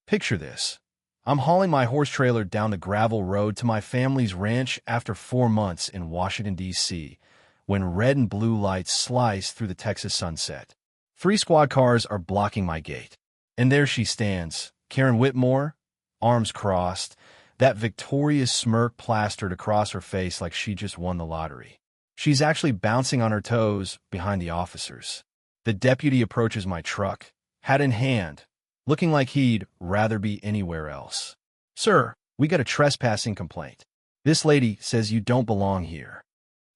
Picture this. I'm hauling my horse trailer down the gravel road to my family's ranch after 4 months in Washington, D.C., when red and blue lights slice through the Texas sunset. 3 squad cars are blocking my gate. And there she stands, Karen Whitmore, arms crossed, that victorious smirk plastered across her face like she just won the lottery. She's actually bouncing on her toes behind the officers. The deputy approaches my truck, hat in hand, looking like he'd rather be anywhere else. "Sir, we got a trespassing complaint. This lady says you don't belong here."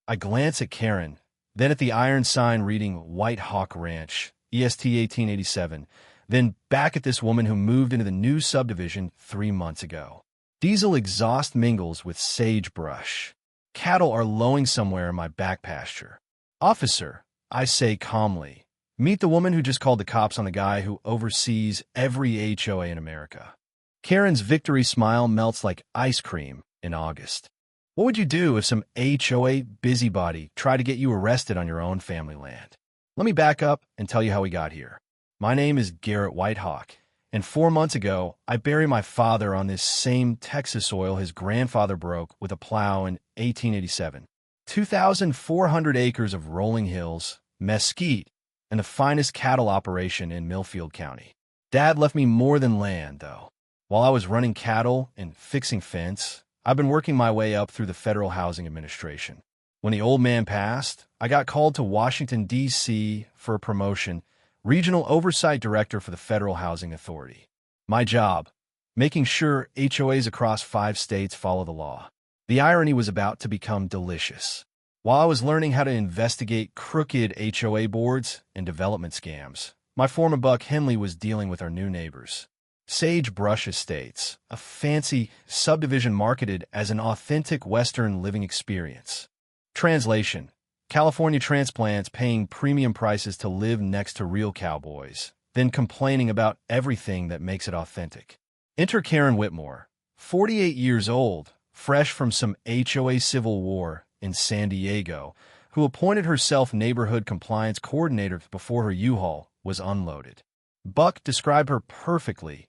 I glance at Karen, then at the iron sign reading White Hawk Ranch, EST 1887, then back at this woman who moved into the new subdivision 3 months ago. Diesel exhaust mingles with sagebrush. Cattle are lowing somewhere in my back pasture. "Officer," I say calmly, "meet the woman who just called the cops on the guy who oversees every HOA in America." Karen's victory smile melts like ice cream in August. What would you do if some HOA busybody tried to get you arrested on your own family land? Let me back up and tell you how we got here. My name is Garrett Whitehawk, and 4 months ago, I buried my father on this same Texas soil his grandfather broke with a plow in 1887. 2,400 acres of rolling hills, mesquite, and the finest cattle operation in Millfield County. Dad left me more than land, though. While I was running cattle and fixing fence, I've been working my way up through the Federal Housing Administration. When the old man passed, I got called to Washington, D.C. for a promotion, Regional Oversight Director for the Federal Housing Authority. My job, making sure HOAs across 5 states follow the law. The irony was about to become delicious. While I was learning how to investigate crooked HOA boards and development scams, my former Buck Henley was dealing with our new neighbors. Sagebrush Estates, a fancy subdivision marketed as an authentic Western living experience. Translation: California transplants paying premium prices to live next to real cowboys, then complaining about everything that makes it authentic. Enter Karen Whitmore, 48 years old, fresh from some HOA civil war in San Diego, who appointed herself neighborhood compliance coordinator before her U-Haul was unloaded. Buck described her perfectly.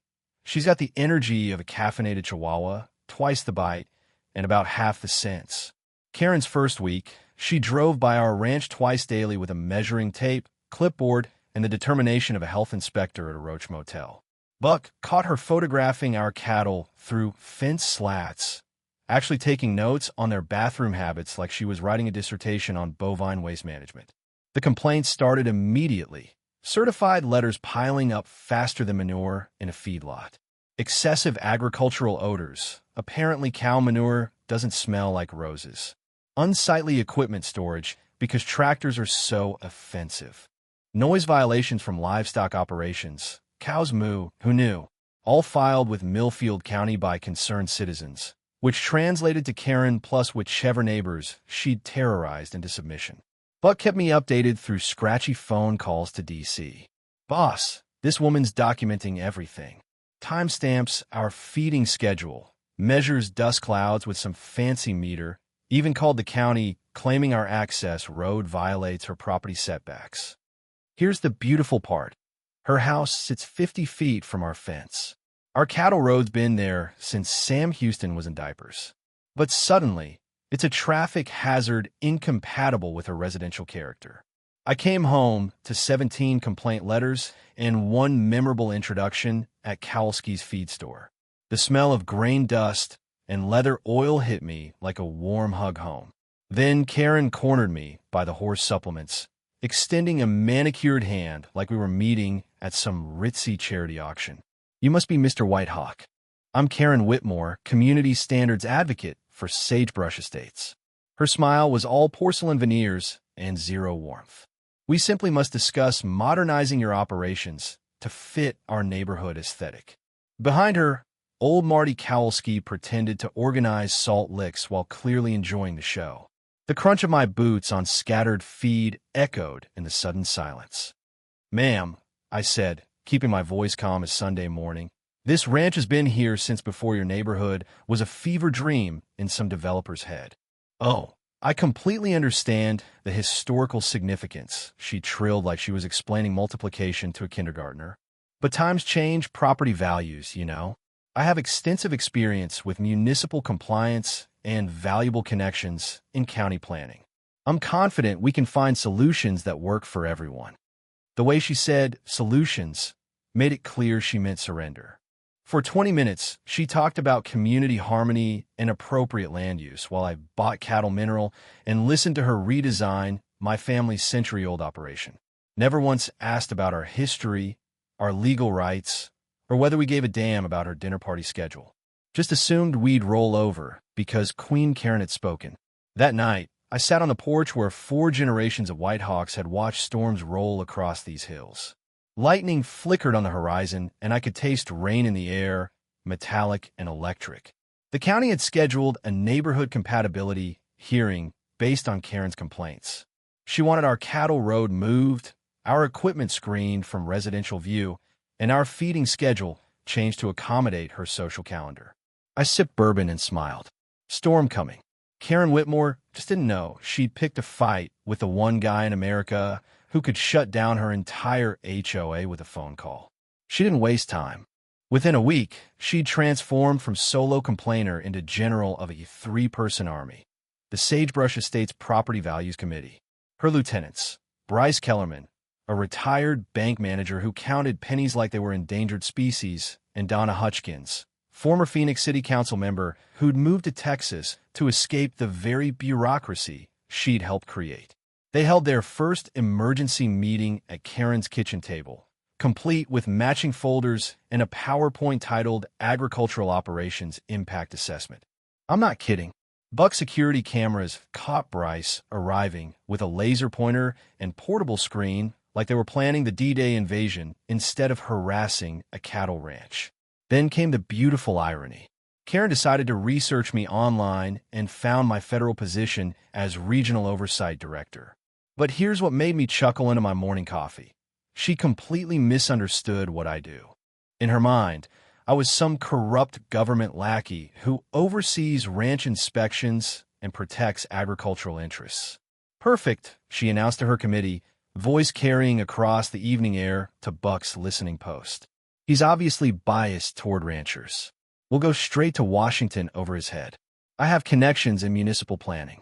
She's got the energy of a caffeinated chihuahua, twice the bite, and about half the sense. Karen's first week, she drove by our ranch twice daily with a measuring tape, clipboard, and the determination of a health inspector at a Roach Motel. Buck caught her photographing our cattle through fence slats, actually taking notes on their bathroom habits like she was writing a dissertation on bovine waste management. The complaints started immediately. Certified letters piling up faster than manure in a feedlot. Excessive agricultural odors. Apparently cow manure doesn't smell like roses. Unsightly equipment storage because tractors are so offensive. Noise violations from livestock operations. Cows moo, who knew? All filed with Millfield County by concerned citizens, which translated to Karen plus whichever neighbors she'd terrorized into submission. Buck kept me updated through scratchy phone calls to D.C. "Boss, this woman's documenting everything. Timestamps our feeding schedule, measures dust clouds with some fancy meter, even called the county claiming our access road violates her property setbacks. Here's the beautiful part. Her house sits 50 feet from our fence. Our cattle road's been there since Sam Houston was in diapers. But suddenly, it's a traffic hazard incompatible with her residential character. I came home to 17 complaint letters and 1 memorable introduction at Kowalski's feed store. The smell of grain dust and leather oil hit me like a warm hug home. Then Karen cornered me by the horse supplements, extending a manicured hand like we were meeting at some ritzy charity auction. "You must be Mr. Whitehawk. I'm Karen Whitmore, Community Standards Advocate for Sagebrush Estates." Her smile was all porcelain veneers and zero warmth. "We simply must discuss modernizing your operations to fit our neighborhood aesthetic." Behind her, old Marty Kowalski pretended to organize salt licks while clearly enjoying the show. The crunch of my boots on scattered feed echoed in the sudden silence. "Ma'am," I said, keeping my voice calm as Sunday morning, "this ranch has been here since before your neighborhood was a fever dream in some developer's head." "Oh, I completely understand the historical significance," she trilled like she was explaining multiplication to a kindergartner. But times change property values, you know. I have extensive experience with municipal compliance and valuable connections in county planning. I'm confident we can find solutions that work for everyone. The way she said solutions made it clear she meant surrender. For 20 minutes, she talked about community harmony and appropriate land use while I bought cattle mineral and listened to her redesign my family's century-old operation. Never once asked about our history, our legal rights, or whether we gave a damn about her dinner party schedule. Just assumed we'd roll over because Queen Karen had spoken. That night, I sat on the porch where 4 generations of White Hawks had watched storms roll across these hills. Lightning flickered on the horizon, and I could taste rain in the air, metallic and electric. The county had scheduled a neighborhood compatibility hearing based on Karen's complaints. She wanted our cattle road moved, our equipment screened from residential view, and our feeding schedule changed to accommodate her social calendar. I sipped bourbon and smiled. Storm coming. Karen Whitmore just didn't know she'd picked a fight with the one guy in America who could shut down her entire HOA with a phone call. She didn't waste time. Within a week, she'd transformed from solo complainer into general of a 3-person army, the Sagebrush Estates Property Values Committee. Her lieutenants, Bryce Kellerman, a retired bank manager who counted pennies like they were endangered species, and Donna Hutchkins, former Phoenix City Council member who'd moved to Texas to escape the very bureaucracy she'd helped create. They held their first emergency meeting at Karen's kitchen table, complete with matching folders and a PowerPoint titled Agricultural Operations Impact Assessment. I'm not kidding. Buck security cameras caught Bryce arriving with a laser pointer and portable screen like they were planning the D-Day invasion instead of harassing a cattle ranch. Then came the beautiful irony. Karen decided to research me online and found my federal position as Regional Oversight Director. But here's what made me chuckle into my morning coffee. She completely misunderstood what I do. In her mind, I was some corrupt government lackey who oversees ranch inspections and protects agricultural interests. Perfect, she announced to her committee, voice carrying across the evening air to Buck's listening post. He's obviously biased toward ranchers. We'll go straight to Washington over his head. I have connections in municipal planning.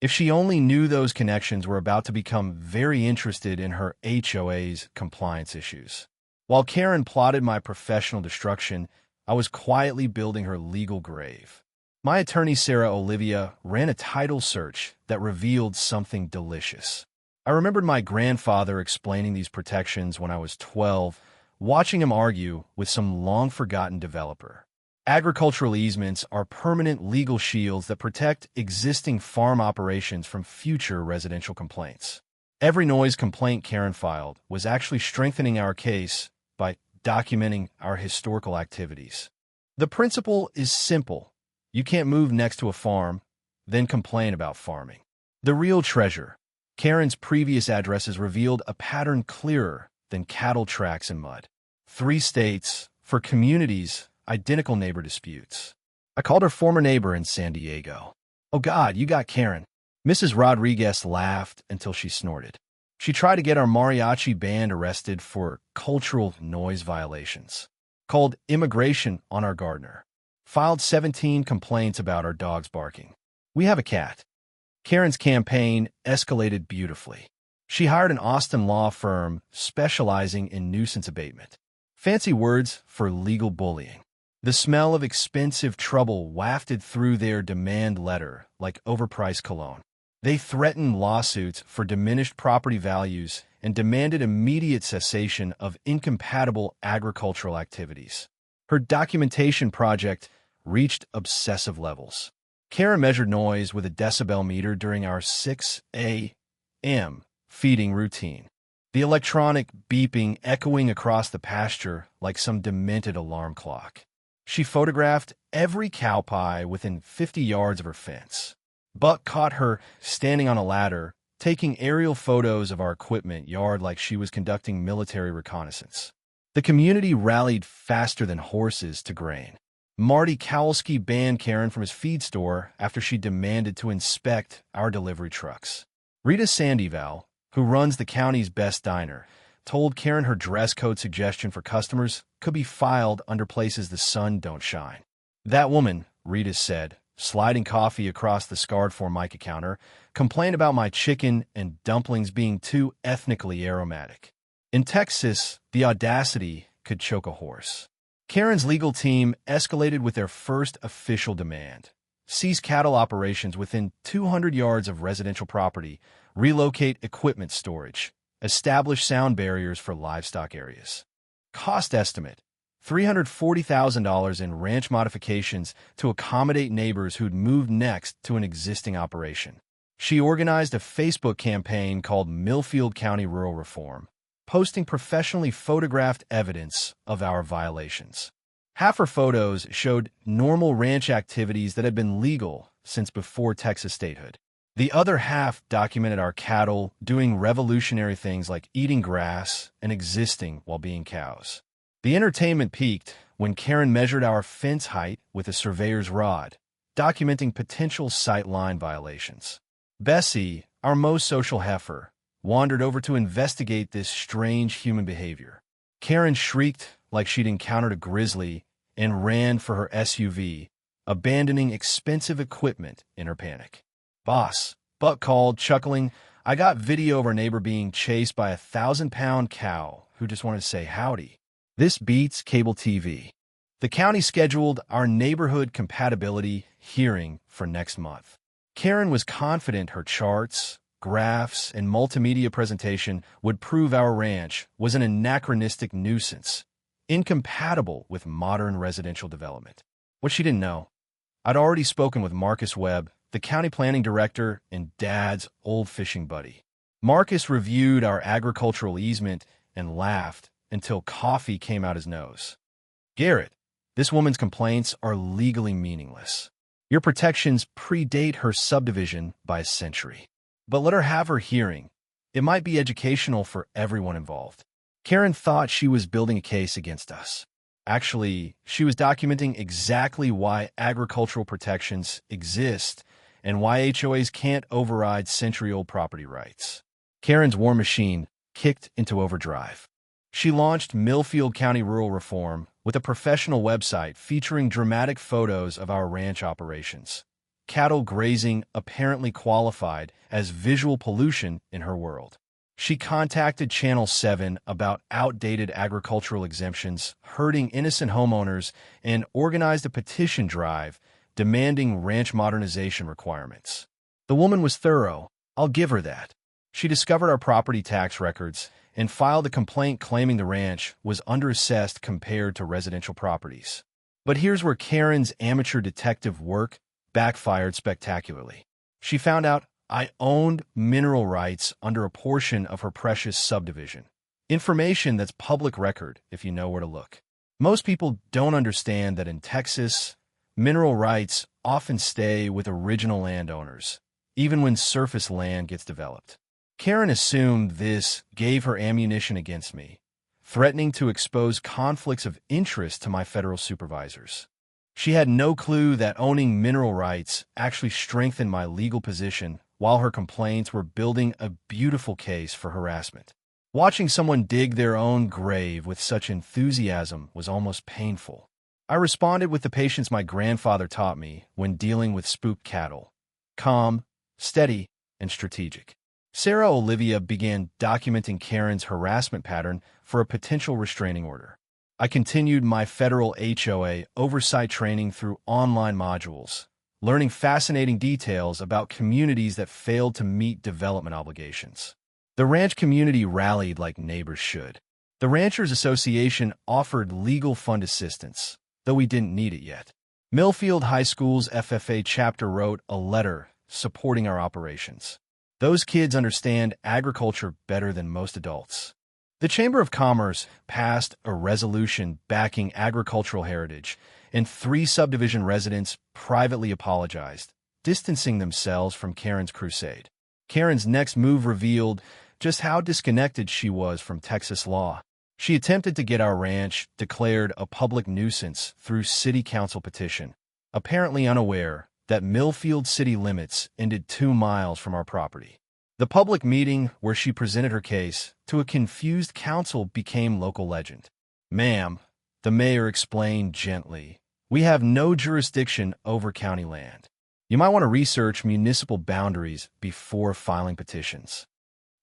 If she only knew those connections were about to become very interested in her HOA's compliance issues. While Karen plotted my professional destruction, I was quietly building her legal grave. My attorney, Sarah Olivia, ran a title search that revealed something delicious. I remembered my grandfather explaining these protections when I was 12, watching him argue with some long-forgotten developer. Agricultural easements are permanent legal shields that protect existing farm operations from future residential complaints. Every noise complaint Karen filed was actually strengthening our case by documenting our historical activities. The principle is simple. You can't move next to a farm, then complain about farming. The real treasure. Karen's previous addresses revealed a pattern clearer than cattle tracks in mud. 3 states for communities, identical neighbor disputes. I called her former neighbor in San Diego. "Oh God, you got Karen." Mrs. Rodriguez laughed until she snorted. She tried to get our mariachi band arrested for cultural noise violations. Called immigration on our gardener. Filed 17 complaints about our dogs barking. We have a cat. Karen's campaign escalated beautifully. She hired an Austin law firm specializing in nuisance abatement. Fancy words for legal bullying. The smell of expensive trouble wafted through their demand letter like overpriced cologne. They threatened lawsuits for diminished property values and demanded immediate cessation of incompatible agricultural activities. Her documentation project reached obsessive levels. Karen measured noise with a decibel meter during our 6 a.m. feeding routine. The electronic beeping echoing across the pasture like some demented alarm clock. She photographed every cow pie within 50 yards of her fence. Buck caught her standing on a ladder, taking aerial photos of our equipment yard like she was conducting military reconnaissance. The community rallied faster than horses to grain. Marty Kowalski banned Karen from his feed store after she demanded to inspect our delivery trucks. Rita Sandoval, who runs the county's best diner, told Karen her dress code suggestion for customers could be filed under places the sun don't shine. That woman, Rita said, sliding coffee across the scarred Formica counter, complained about my chicken and dumplings being too ethnically aromatic. In Texas, the audacity could choke a horse. Karen's legal team escalated with their first official demand: cease cattle operations within 200 yards of residential property, relocate equipment storage, establish sound barriers for livestock areas. Cost estimate: $340,000 in ranch modifications to accommodate neighbors who'd moved next to an existing operation. She organized a Facebook campaign called Millfield County Rural Reform, posting professionally photographed evidence of our violations. Half her photos showed normal ranch activities that had been legal since before Texas statehood. The other half documented our cattle doing revolutionary things like eating grass and existing while being cows. The entertainment peaked when Karen measured our fence height with a surveyor's rod, documenting potential sightline violations. Bessie, our most social heifer, wandered over to investigate this strange human behavior. Karen shrieked like she'd encountered a grizzly and ran for her SUV, abandoning expensive equipment in her panic. Boss, Buck called, chuckling, "I got video of our neighbor being chased by a 1,000-pound cow who just wanted to say howdy. This beats cable TV." The county scheduled our neighborhood compatibility hearing for next month. Karen was confident her charts, graphs, and multimedia presentation would prove our ranch was an anachronistic nuisance, incompatible with modern residential development. What she didn't know: I'd already spoken with Marcus Webb, the county planning director and Dad's old fishing buddy. Marcus reviewed our agricultural easement and laughed until coffee came out his nose. "Garrett, this woman's complaints are legally meaningless. Your protections predate her subdivision by a century. But let her have her hearing. It might be educational for everyone involved." Karen thought she was building a case against us. Actually, she was documenting exactly why agricultural protections exist and why HOAs can't override century-old property rights. Karen's war machine kicked into overdrive. She launched Millfield County Rural Reform with a professional website featuring dramatic photos of our ranch operations. Cattle grazing apparently qualified as visual pollution in her world. She contacted Channel 7 about outdated agricultural exemptions hurting innocent homeowners and organized a petition drive demanding ranch modernization requirements. The woman was thorough, I'll give her that. She discovered our property tax records and filed a complaint claiming the ranch was underassessed compared to residential properties. But here's where Karen's amateur detective work backfired spectacularly. She found out I owned mineral rights under a portion of her precious subdivision. Information that's public record if you know where to look. Most people don't understand that in Texas, mineral rights often stay with original landowners, even when surface land gets developed. Karen assumed this gave her ammunition against me, threatening to expose conflicts of interest to my federal supervisors. She had no clue that owning mineral rights actually strengthened my legal position while her complaints were building a beautiful case for harassment. Watching someone dig their own grave with such enthusiasm was almost painful. I responded with the patience my grandfather taught me when dealing with spooked cattle: calm, steady, and strategic. Sarah Olivia began documenting Karen's harassment pattern for a potential restraining order. I continued my federal HOA oversight training through online modules, learning fascinating details about communities that failed to meet development obligations. The ranch community rallied like neighbors should. The Ranchers Association offered legal fund assistance, though we didn't need it yet. Millfield High School's FFA chapter wrote a letter supporting our operations. Those kids understand agriculture better than most adults. The Chamber of Commerce passed a resolution backing agricultural heritage, and 3 subdivision residents privately apologized, distancing themselves from Karen's crusade. Karen's next move revealed just how disconnected she was from Texas law. She attempted to get our ranch declared a public nuisance through city council petition, apparently unaware that Millfield city limits ended 2 miles from our property. The public meeting where she presented her case to a confused council became local legend. "Ma'am," the mayor explained gently, "we have no jurisdiction over county land. You might want to research municipal boundaries before filing petitions."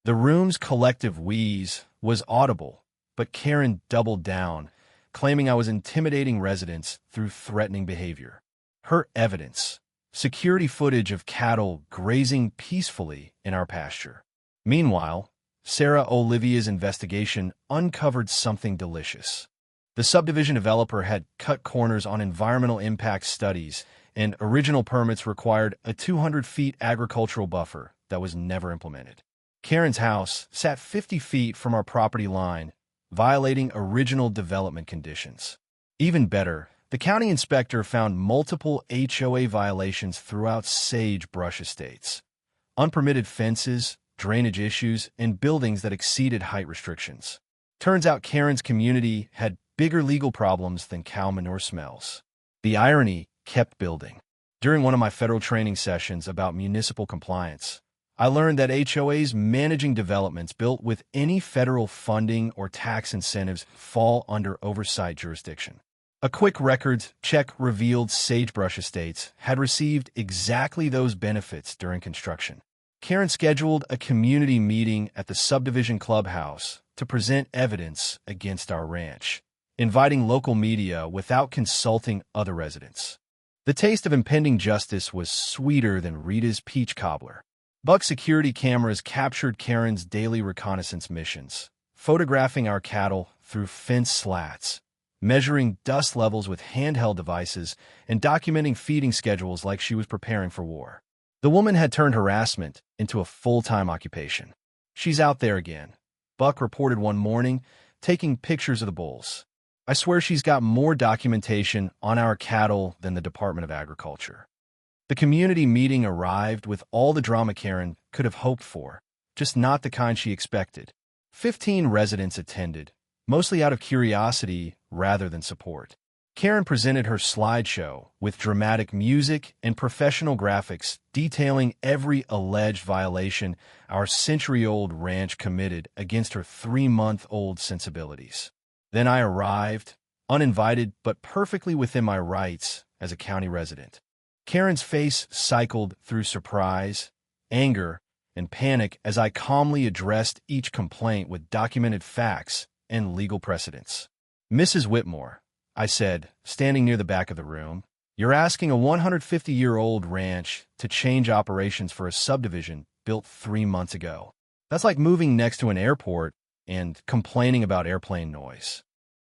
The room's collective wheeze was audible, but Karen doubled down, claiming I was intimidating residents through threatening behavior. Her evidence: security footage of cattle grazing peacefully in our pasture. Meanwhile, Sarah Olivia's investigation uncovered something delicious. The subdivision developer had cut corners on environmental impact studies, and original permits required a 200 feet agricultural buffer that was never implemented. Karen's house sat 50 feet from our property line, violating original development conditions. Even better, the county inspector found multiple HOA violations throughout sagebrush estates: unpermitted fences, drainage issues, and buildings that exceeded height restrictions. Turns out Karen's community had bigger legal problems than cow manure smells. The irony kept building. During one of my federal training sessions about municipal compliance, I learned that HOAs managing developments built with any federal funding or tax incentives fall under oversight jurisdiction. A quick records check revealed sagebrush estates had received exactly those benefits during construction. Karen scheduled a community meeting at the subdivision clubhouse to present evidence against our ranch, inviting local media without consulting other residents. The taste of impending justice was sweeter than Rita's peach cobbler. Buck security cameras captured Karen's daily reconnaissance missions, photographing our cattle through fence slats, measuring dust levels with handheld devices, and documenting feeding schedules like she was preparing for war. The woman had turned harassment into a full-time occupation. "She's out there again," Buck reported one morning, taking pictures of the bulls. "I swear she's got more documentation on our cattle than the Department of Agriculture." The community meeting arrived with all the drama Karen could have hoped for, just not the kind she expected. 15 residents attended, mostly out of curiosity rather than support. Karen presented her slideshow with dramatic music and professional graphics detailing every alleged violation our century-old ranch committed against her 3-month-old sensibilities. Then I arrived, uninvited but perfectly within my rights as a county resident. Karen's face cycled through surprise, anger, and panic as I calmly addressed each complaint with documented facts and legal precedents. "Mrs. Whitmore," I said, standing near the back of the room, "you're asking a 150-year-old ranch to change operations for a subdivision built 3 months ago. That's like moving next to an airport and complaining about airplane noise."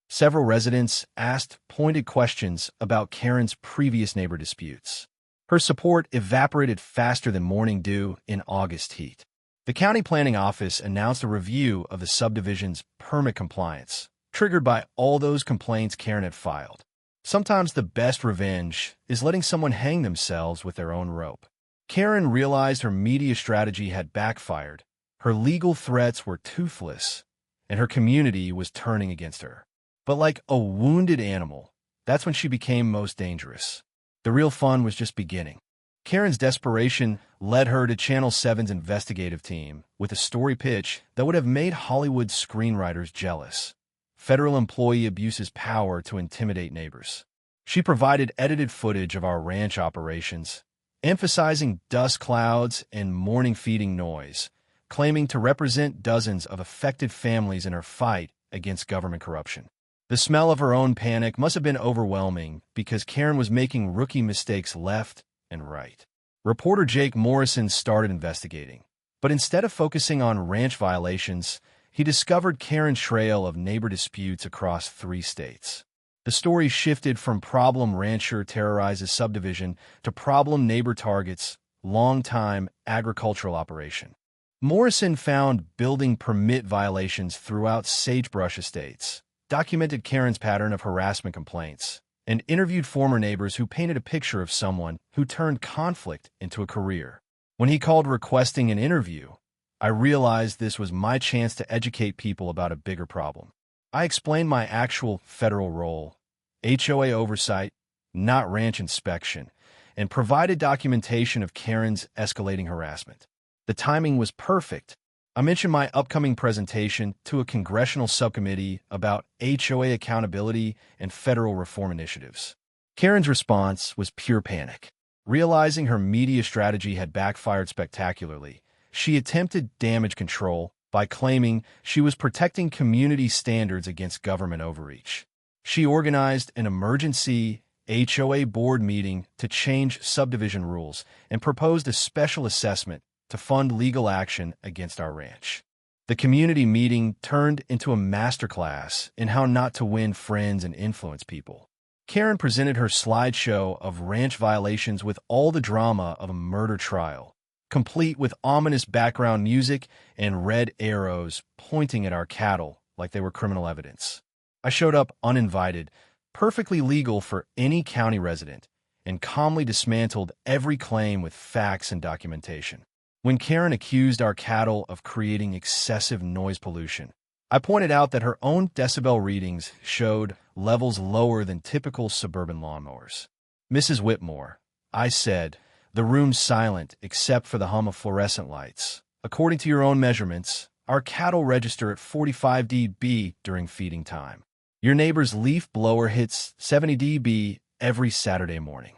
Several residents asked pointed questions about Karen's previous neighbor disputes. Her support evaporated faster than morning dew in August heat. The county planning office announced a review of the subdivision's permit compliance, triggered by all those complaints Karen had filed. Sometimes the best revenge is letting someone hang themselves with their own rope. Karen realized her media strategy had backfired, her legal threats were toothless, and her community was turning against her. But like a wounded animal, that's when she became most dangerous. The real fun was just beginning. Karen's desperation led her to Channel 7's investigative team with a story pitch that would have made Hollywood screenwriters jealous. Federal employee abuses power to intimidate neighbors. She provided edited footage of our ranch operations, emphasizing dust clouds and morning feeding noise, claiming to represent dozens of affected families in her fight against government corruption. The smell of her own panic must have been overwhelming because Karen was making rookie mistakes left and right. Reporter Jake Morrison started investigating, but instead of focusing on ranch violations, he discovered Karen's trail of neighbor disputes across 3 states. The story shifted from problem rancher terrorizes subdivision to problem neighbor targets long-time agricultural operation. Morrison found building permit violations throughout sagebrush estates, documented Karen's pattern of harassment complaints, and interviewed former neighbors who painted a picture of someone who turned conflict into a career. When he called requesting an interview, I realized this was my chance to educate people about a bigger problem. I explained my actual federal role, HOA oversight, not ranch inspection, and provided documentation of Karen's escalating harassment. The timing was perfect. I mentioned my upcoming presentation to a congressional subcommittee about HOA accountability and federal reform initiatives. Karen's response was pure panic. Realizing her media strategy had backfired spectacularly, she attempted damage control by claiming she was protecting community standards against government overreach. She organized an emergency HOA board meeting to change subdivision rules and proposed a special assessment to fund legal action against our ranch. The community meeting turned into a masterclass in how not to win friends and influence people. Karen presented her slideshow of ranch violations with all the drama of a murder trial, complete with ominous background music and red arrows pointing at our cattle like they were criminal evidence. I showed up uninvited, perfectly legal for any county resident, and calmly dismantled every claim with facts and documentation. When Karen accused our cattle of creating excessive noise pollution, I pointed out that her own decibel readings showed levels lower than typical suburban lawnmowers. "Mrs. Whitmore," I said, "the room's silent except for the hum of fluorescent lights. According to your own measurements, our cattle register at 45 dB during feeding time. Your neighbor's leaf blower hits 70 dB every Saturday morning."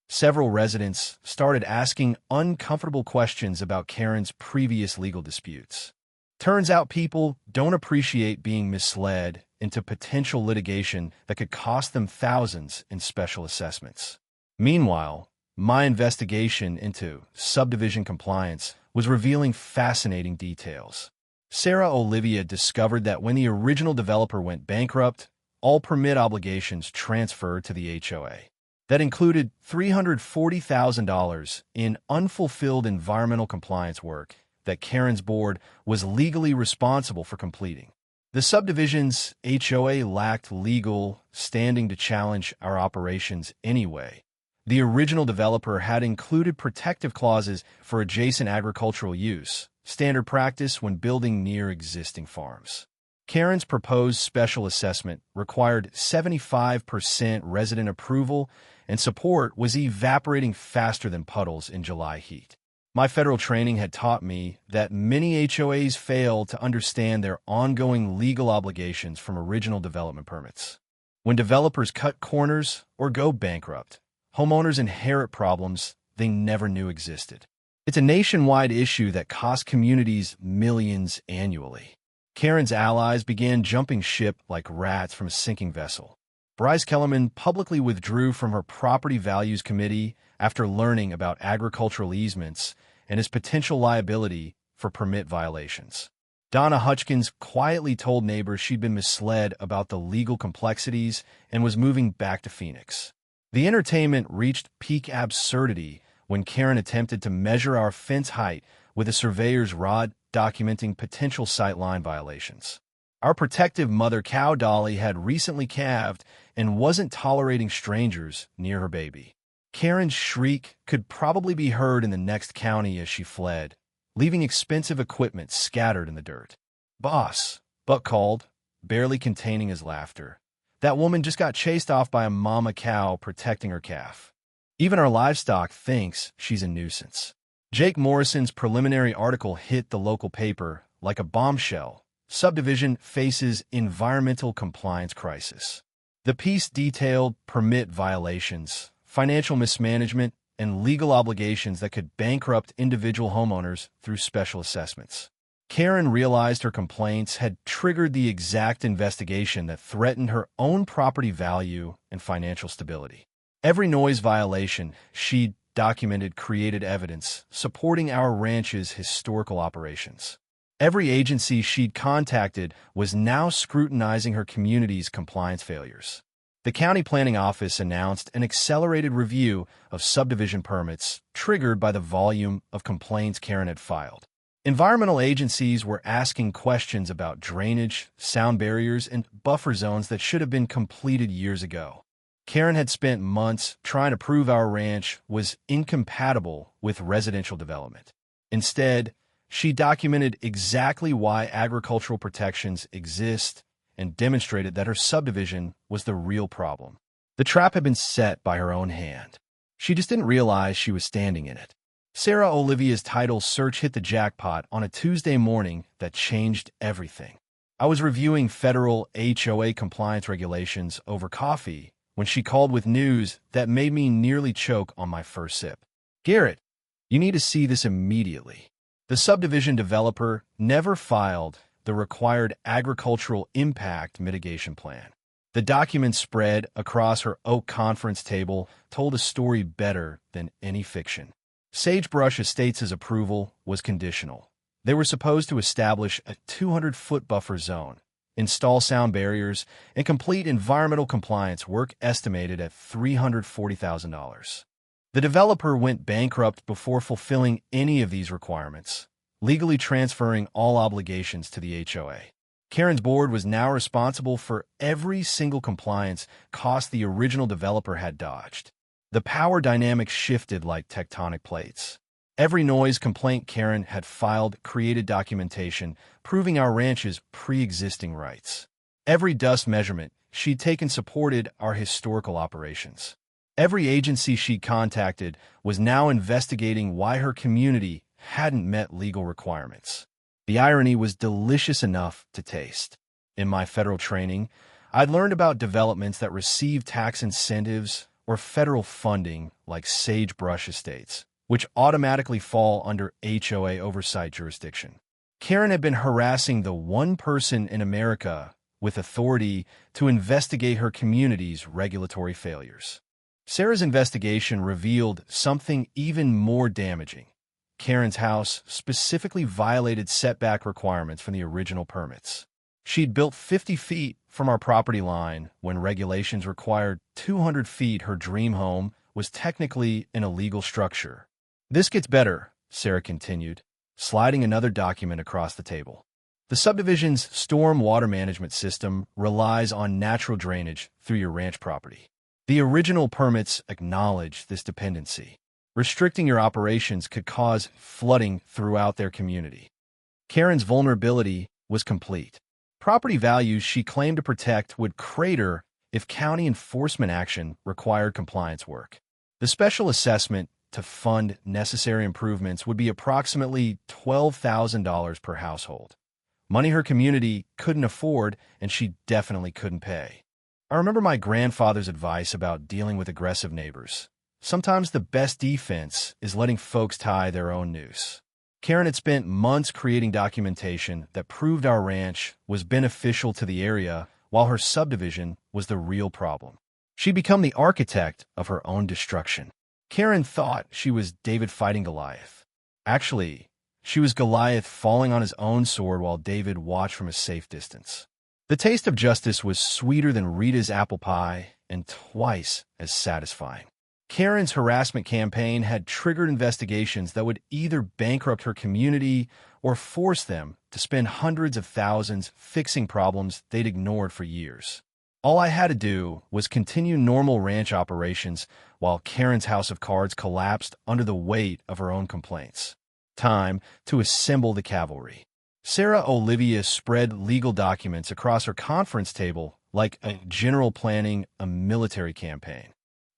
Several residents started asking uncomfortable questions about Karen's previous legal disputes. Turns out people don't appreciate being misled into potential litigation that could cost them thousands in special assessments. Meanwhile, my investigation into subdivision compliance was revealing fascinating details. Sarah Olivia discovered that when the original developer went bankrupt, all permit obligations transferred to the HOA. That included $340,000 in unfulfilled environmental compliance work that Karen's board was legally responsible for completing. The subdivision's HOA lacked legal standing to challenge our operations anyway. The original developer had included protective clauses for adjacent agricultural use, standard practice when building near existing farms. Karen's proposed special assessment required 75% resident approval, and support was evaporating faster than puddles in July heat. My federal training had taught me that many HOAs fail to understand their ongoing legal obligations from original development permits. When developers cut corners or go bankrupt, homeowners inherit problems they never knew existed. It's a nationwide issue that costs communities millions annually. Karen's allies began jumping ship like rats from a sinking vessel. Bryce Kellerman publicly withdrew from her Property Values Committee after learning about agricultural easements and his potential liability for permit violations. Donna Hutchkins quietly told neighbors she'd been misled about the legal complexities and was moving back to Phoenix. The entertainment reached peak absurdity when Karen attempted to measure our fence height with a surveyor's rod documenting potential sightline violations. Our protective mother cow Dolly had recently calved and wasn't tolerating strangers near her baby. Karen's shriek could probably be heard in the next county as she fled, leaving expensive equipment scattered in the dirt. "Boss," Buck called, barely containing his laughter. "That woman just got chased off by a mama cow protecting her calf. Even our livestock thinks she's a nuisance." Jake Morrison's preliminary article hit the local paper like a bombshell. Subdivision faces environmental compliance crisis. The piece detailed permit violations, financial mismanagement, and legal obligations that could bankrupt individual homeowners through special assessments. Karen realized her complaints had triggered the exact investigation that threatened her own property value and financial stability. Every noise violation she documented created evidence supporting our ranch's historical operations. Every agency she'd contacted was now scrutinizing her community's compliance failures. The county planning office announced an accelerated review of subdivision permits triggered by the volume of complaints Karen had filed. Environmental agencies were asking questions about drainage, sound barriers, and buffer zones that should have been completed years ago. Karen had spent months trying to prove our ranch was incompatible with residential development. Instead, she documented exactly why agricultural protections exist and demonstrated that her subdivision was the real problem. The trap had been set by her own hand. She just didn't realize she was standing in it. Sarah Olivia's title search hit the jackpot on a Tuesday morning that changed everything. I was reviewing federal HOA compliance regulations over coffee when she called with news that made me nearly choke on my first sip. "Garrett, you need to see this immediately." The subdivision developer never filed the required agricultural impact mitigation plan. The document spread across her oak conference table told a story better than any fiction. Sagebrush Estates' approval was conditional. They were supposed to establish a 200-foot buffer zone, install sound barriers, and complete environmental compliance work estimated at $340,000. The developer went bankrupt before fulfilling any of these requirements, legally transferring all obligations to the HOA. Karen's board was now responsible for every single compliance cost the original developer had dodged. The power dynamics shifted like tectonic plates. Every noise complaint Karen had filed created documentation proving our ranch's pre-existing rights. Every dust measurement she'd taken supported our historical operations. Every agency she contacted was now investigating why her community hadn't met legal requirements. The irony was delicious enough to taste. In my federal training, I'd learned about developments that received tax incentives or federal funding like Sagebrush Estates, which automatically fall under HOA oversight jurisdiction. Karen had been harassing the one person in America with authority to investigate her community's regulatory failures. Sarah's investigation revealed something even more damaging. Karen's house specifically violated setback requirements from the original permits. She'd built 50 feet from our property line when regulations required 200 feet. Her dream home was technically an illegal structure. "This gets better," Sarah continued, sliding another document across the table. "The subdivision's storm water management system relies on natural drainage through your ranch property. The original permits acknowledge this dependency. Restricting your operations could cause flooding throughout their community." Karen's vulnerability was complete. Property values she claimed to protect would crater if county enforcement action required compliance work. The special assessment to fund necessary improvements would be approximately $12,000 per household. Money her community couldn't afford, and she definitely couldn't pay. I remember my grandfather's advice about dealing with aggressive neighbors. Sometimes the best defense is letting folks tie their own noose. Karen had spent months creating documentation that proved our ranch was beneficial to the area while her subdivision was the real problem. She'd become the architect of her own destruction. Karen thought she was David fighting Goliath. Actually, she was Goliath falling on his own sword while David watched from a safe distance. The taste of justice was sweeter than Rita's apple pie and twice as satisfying. Karen's harassment campaign had triggered investigations that would either bankrupt her community or force them to spend hundreds of thousands fixing problems they'd ignored for years. All I had to do was continue normal ranch operations while Karen's house of cards collapsed under the weight of her own complaints. Time to assemble the cavalry. Sarah Olivia spread legal documents across her conference table like a general planning a military campaign.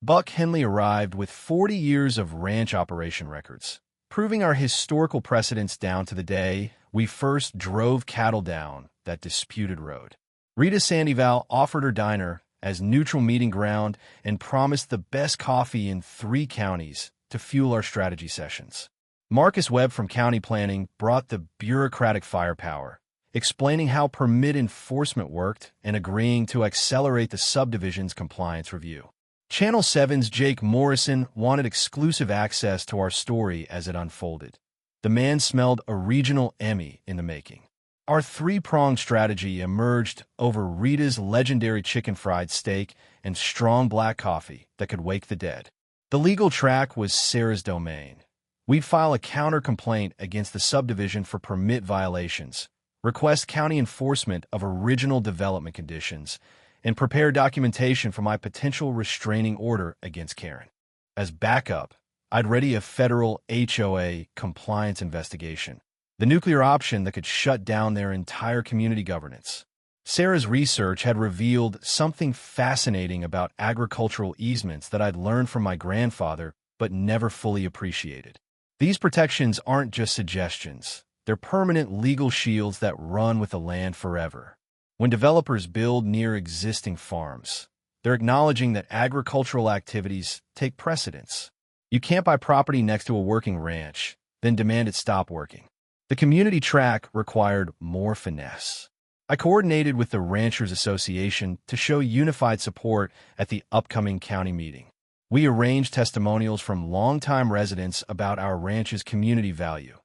Buck Henley arrived with 40 years of ranch operation records, proving our historical precedents down to the day we first drove cattle down that disputed road. Rita Sandoval offered her diner as neutral meeting ground and promised the best coffee in 3 counties to fuel our strategy sessions. Marcus Webb from County Planning brought the bureaucratic firepower, explaining how permit enforcement worked and agreeing to accelerate the subdivision's compliance review. Channel 7's Jake Morrison wanted exclusive access to our story as it unfolded. The man smelled a regional Emmy in the making. Our 3-pronged strategy emerged over Rita's legendary chicken fried steak and strong black coffee that could wake the dead. The legal track was Sarah's domain. We'd file a counter-complaint against the subdivision for permit violations, request county enforcement of original development conditions, and prepare documentation for my potential restraining order against Karen. As backup, I'd ready a federal HOA compliance investigation, the nuclear option that could shut down their entire community governance. Sarah's research had revealed something fascinating about agricultural easements that I'd learned from my grandfather but never fully appreciated. These protections aren't just suggestions. They're permanent legal shields that run with the land forever. When developers build near existing farms, they're acknowledging that agricultural activities take precedence. You can't buy property next to a working ranch, then demand it stop working. The community track required more finesse. I coordinated with the Ranchers Association to show unified support at the upcoming county meeting. We arranged testimonials from longtime residents about our ranch's community value.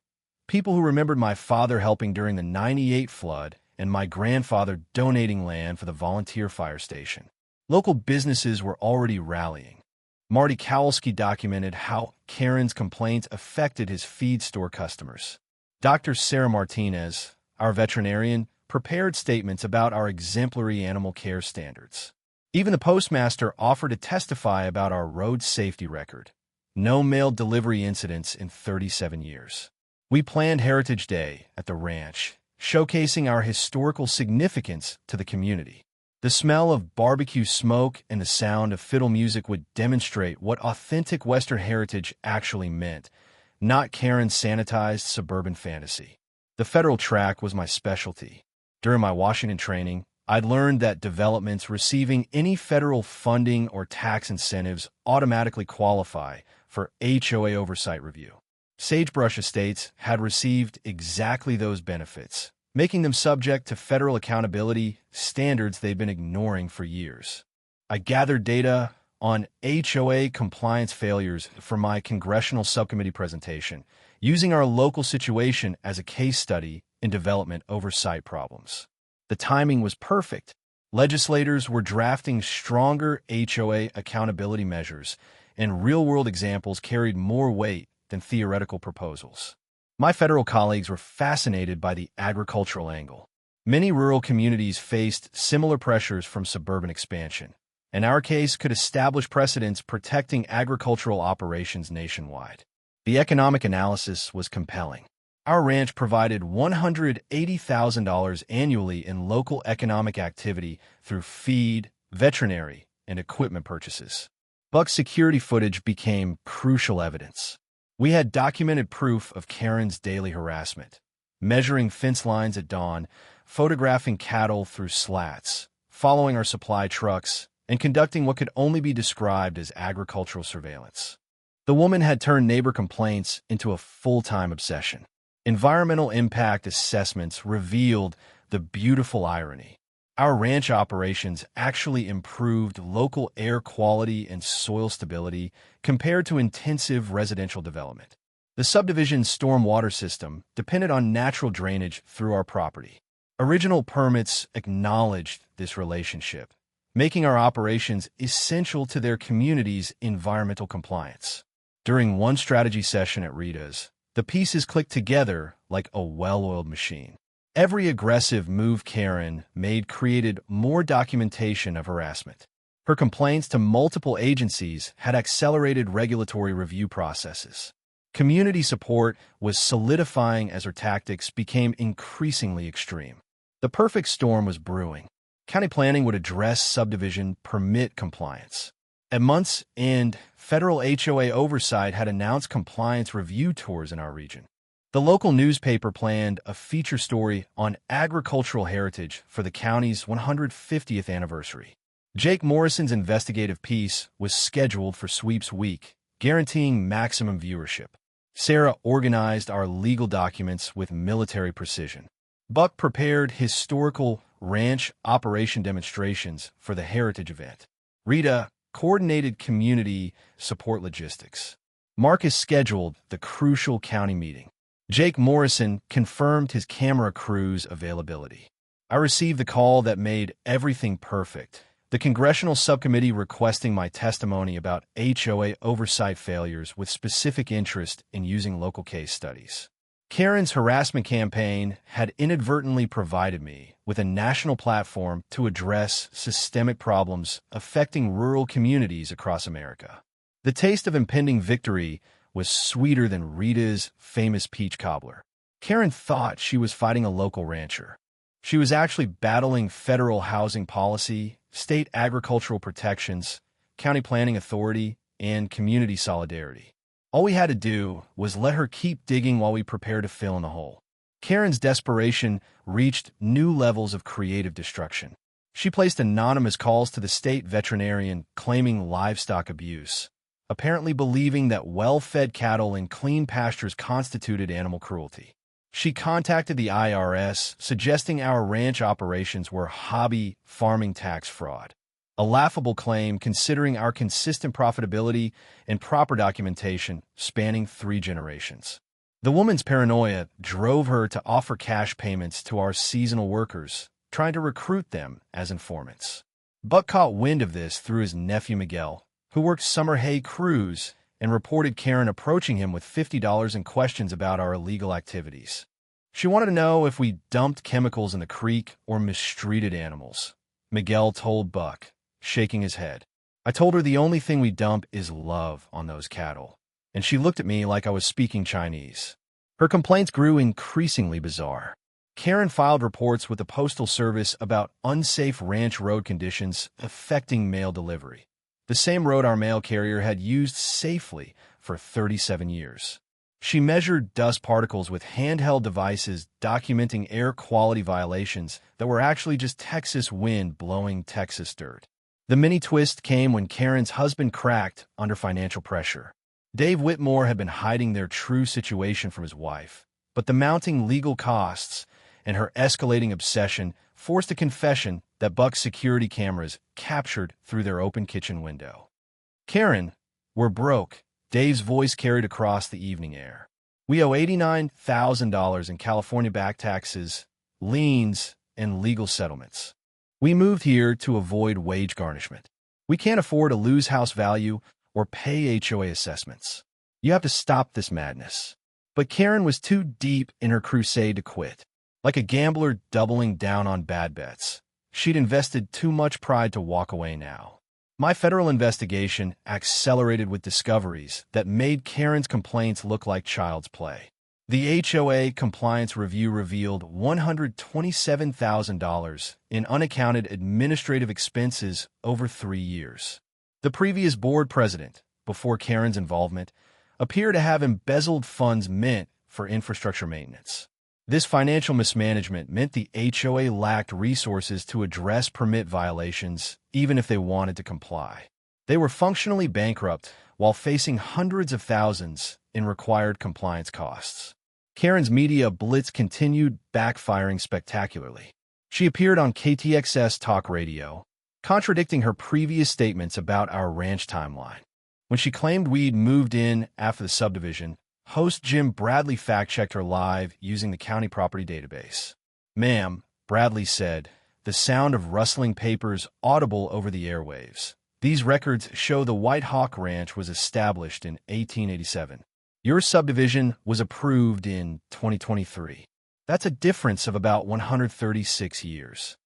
People who remembered my father helping during the '98 flood and my grandfather donating land for the volunteer fire station. Local businesses were already rallying. Marty Kowalski documented how Karen's complaints affected his feed store customers. Dr. Sarah Martinez, our veterinarian, prepared statements about our exemplary animal care standards. Even the postmaster offered to testify about our road safety record. No mail delivery incidents in 37 years. We planned Heritage Day at the ranch, showcasing our historical significance to the community. The smell of barbecue smoke and the sound of fiddle music would demonstrate what authentic Western heritage actually meant, not Karen's sanitized suburban fantasy. The federal track was my specialty. During my Washington training, I'd learned that developments receiving any federal funding or tax incentives automatically qualify for HOA oversight review. Sagebrush Estates had received exactly those benefits, making them subject to federal accountability standards they'd been ignoring for years. I gathered data on HOA compliance failures for my congressional subcommittee presentation, using our local situation as a case study in development oversight problems. The timing was perfect. Legislators were drafting stronger HOA accountability measures, and real-world examples carried more weight than theoretical proposals. My federal colleagues were fascinated by the agricultural angle. Many rural communities faced similar pressures from suburban expansion, and our case could establish precedents protecting agricultural operations nationwide. The economic analysis was compelling. Our ranch provided $180,000 annually in local economic activity through feed, veterinary, and equipment purchases. Buck security footage became crucial evidence. We had documented proof of Karen's daily harassment, measuring fence lines at dawn, photographing cattle through slats, following our supply trucks, and conducting what could only be described as agricultural surveillance. The woman had turned neighbor complaints into a full-time obsession. Environmental impact assessments revealed the beautiful irony. Our ranch operations actually improved local air quality and soil stability compared to intensive residential development. The subdivision's stormwater system depended on natural drainage through our property. Original permits acknowledged this relationship, making our operations essential to their community's environmental compliance. During one strategy session at Rita's, the pieces clicked together like a well-oiled machine. Every aggressive move Karen made created more documentation of harassment. Her complaints to multiple agencies had accelerated regulatory review processes. Community support was solidifying as her tactics became increasingly extreme. The perfect storm was brewing. County planning would address subdivision permit compliance. At month's end, federal HOA oversight had announced compliance review tours in our region. The local newspaper planned a feature story on agricultural heritage for the county's 150th anniversary. Jake Morrison's investigative piece was scheduled for Sweeps Week, guaranteeing maximum viewership. Sarah organized our legal documents with military precision. Buck prepared historical ranch operation demonstrations for the heritage event. Rita coordinated community support logistics. Marcus scheduled the crucial county meeting. Jake Morrison confirmed his camera crew's availability. I received the call that made everything perfect. The congressional subcommittee requesting my testimony about HOA oversight failures with specific interest in using local case studies. Karen's harassment campaign had inadvertently provided me with a national platform to address systemic problems affecting rural communities across America. The taste of impending victory was sweeter than Rita's famous peach cobbler. Karen thought she was fighting a local rancher. She was actually battling federal housing policy, state agricultural protections, county planning authority, and community solidarity. All we had to do was let her keep digging while we prepared to fill in the hole. Karen's desperation reached new levels of creative destruction. She placed anonymous calls to the state veterinarian claiming livestock abuse, apparently believing that well-fed cattle in clean pastures constituted animal cruelty. She contacted the IRS, suggesting our ranch operations were hobby farming tax fraud. A laughable claim considering our consistent profitability and proper documentation spanning 3 generations. The woman's paranoia drove her to offer cash payments to our seasonal workers, trying to recruit them as informants. Buck caught wind of this through his nephew Miguel, who worked summer hay crews, and reported Karen approaching him with $50 in questions about our illegal activities. She wanted to know if we dumped chemicals in the creek or mistreated animals. Miguel told Buck, shaking his head. I told her the only thing we dump is love on those cattle, and she looked at me like I was speaking Chinese. Her complaints grew increasingly bizarre. Karen filed reports with the Postal Service about unsafe ranch road conditions affecting mail delivery, the same road our mail carrier had used safely for 37 years. She measured dust particles with handheld devices documenting air quality violations that were actually just Texas wind blowing Texas dirt. The mini twist came when Karen's husband cracked under financial pressure. Dave Whitmore had been hiding their true situation from his wife, but the mounting legal costs and her escalating obsession forced a confession that Buck's security cameras captured through their open kitchen window. Karen, we're broke, Dave's voice carried across the evening air. We owe $89,000 in California back taxes, liens, and legal settlements. We moved here to avoid wage garnishment. We can't afford to lose house value or pay HOA assessments. You have to stop this madness. But Karen was too deep in her crusade to quit. Like a gambler doubling down on bad bets, she'd invested too much pride to walk away now. My federal investigation accelerated with discoveries that made Karen's complaints look like child's play. The HOA compliance review revealed $127,000 in unaccounted administrative expenses over 3 years. The previous board president, before Karen's involvement, appeared to have embezzled funds meant for infrastructure maintenance. This financial mismanagement meant the HOA lacked resources to address permit violations, even if they wanted to comply. They were functionally bankrupt while facing hundreds of thousands in required compliance costs. Karen's media blitz continued, backfiring spectacularly. She appeared on KTXS talk radio, contradicting her previous statements about our ranch timeline. When she claimed we'd moved in after the subdivision, host Jim Bradley fact-checked her live using the county property database. Ma'am, Bradley said, the sound of rustling papers audible over the airwaves. These records show the White Hawk Ranch was established in 1887. Your subdivision was approved in 2023. That's a difference of about 136 years.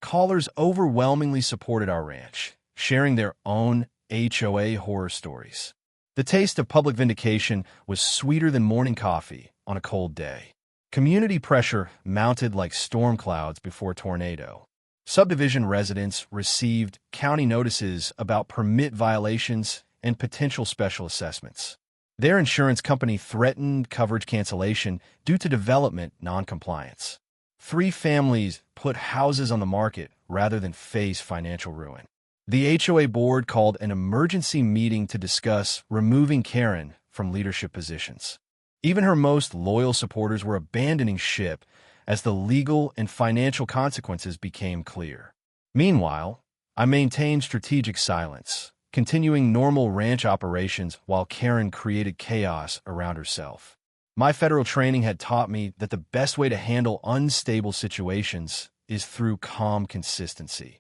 Callers overwhelmingly supported our ranch, sharing their own HOA horror stories. The taste of public vindication was sweeter than morning coffee on a cold day. Community pressure mounted like storm clouds before a tornado. Subdivision residents received county notices about permit violations and potential special assessments. Their insurance company threatened coverage cancellation due to development noncompliance. 3 families put houses on the market rather than face financial ruin. The HOA board called an emergency meeting to discuss removing Karen from leadership positions. Even her most loyal supporters were abandoning ship as the legal and financial consequences became clear. Meanwhile, I maintained strategic silence, continuing normal ranch operations while Karen created chaos around herself. My federal training had taught me that the best way to handle unstable situations is through calm consistency.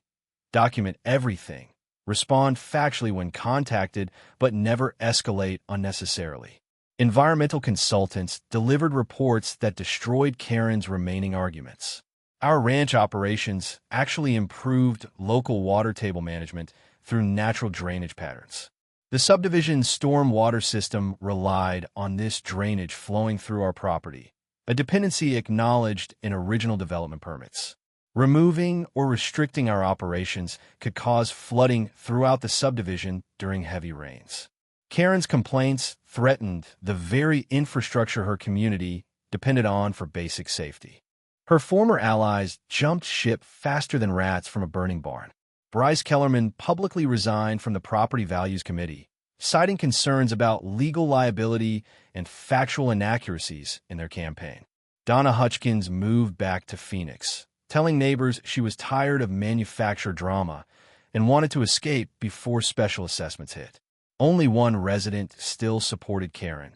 Document everything, respond factually when contacted, but never escalate unnecessarily. Environmental consultants delivered reports that destroyed Karen's remaining arguments. Our ranch operations actually improved local water table management through natural drainage patterns. The subdivision's storm water system relied on this drainage flowing through our property, a dependency acknowledged in original development permits. Removing or restricting our operations could cause flooding throughout the subdivision during heavy rains. Karen's complaints threatened the very infrastructure her community depended on for basic safety. Her former allies jumped ship faster than rats from a burning barn. Bryce Kellerman publicly resigned from the Property Values Committee, citing concerns about legal liability and factual inaccuracies in their campaign. Donna Hutchkins moved back to Phoenix, telling neighbors she was tired of manufactured drama and wanted to escape before special assessments hit. Only one resident still supported Karen,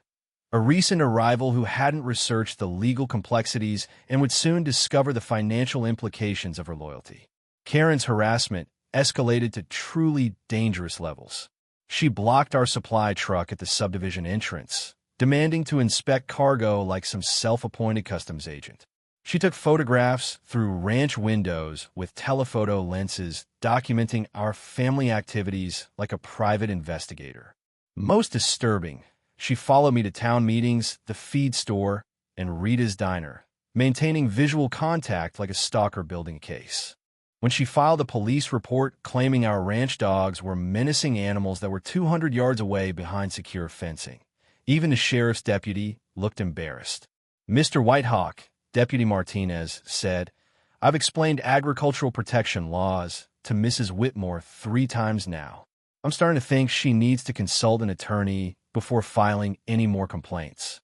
a recent arrival who hadn't researched the legal complexities and would soon discover the financial implications of her loyalty. Karen's harassment escalated to truly dangerous levels. She blocked our supply truck at the subdivision entrance, demanding to inspect cargo like some self-appointed customs agent. She took photographs through ranch windows with telephoto lenses, documenting our family activities like a private investigator. Most disturbing, she followed me to town meetings, the feed store, and Rita's diner, maintaining visual contact like a stalker building a case. When she filed a police report claiming our ranch dogs were menacing animals that were 200 yards away behind secure fencing, even the sheriff's deputy looked embarrassed. "Mr. Whitehawk," Deputy Martinez said, "I've explained agricultural protection laws to Mrs. Whitmore 3 times now. I'm starting to think she needs to consult an attorney before filing any more complaints."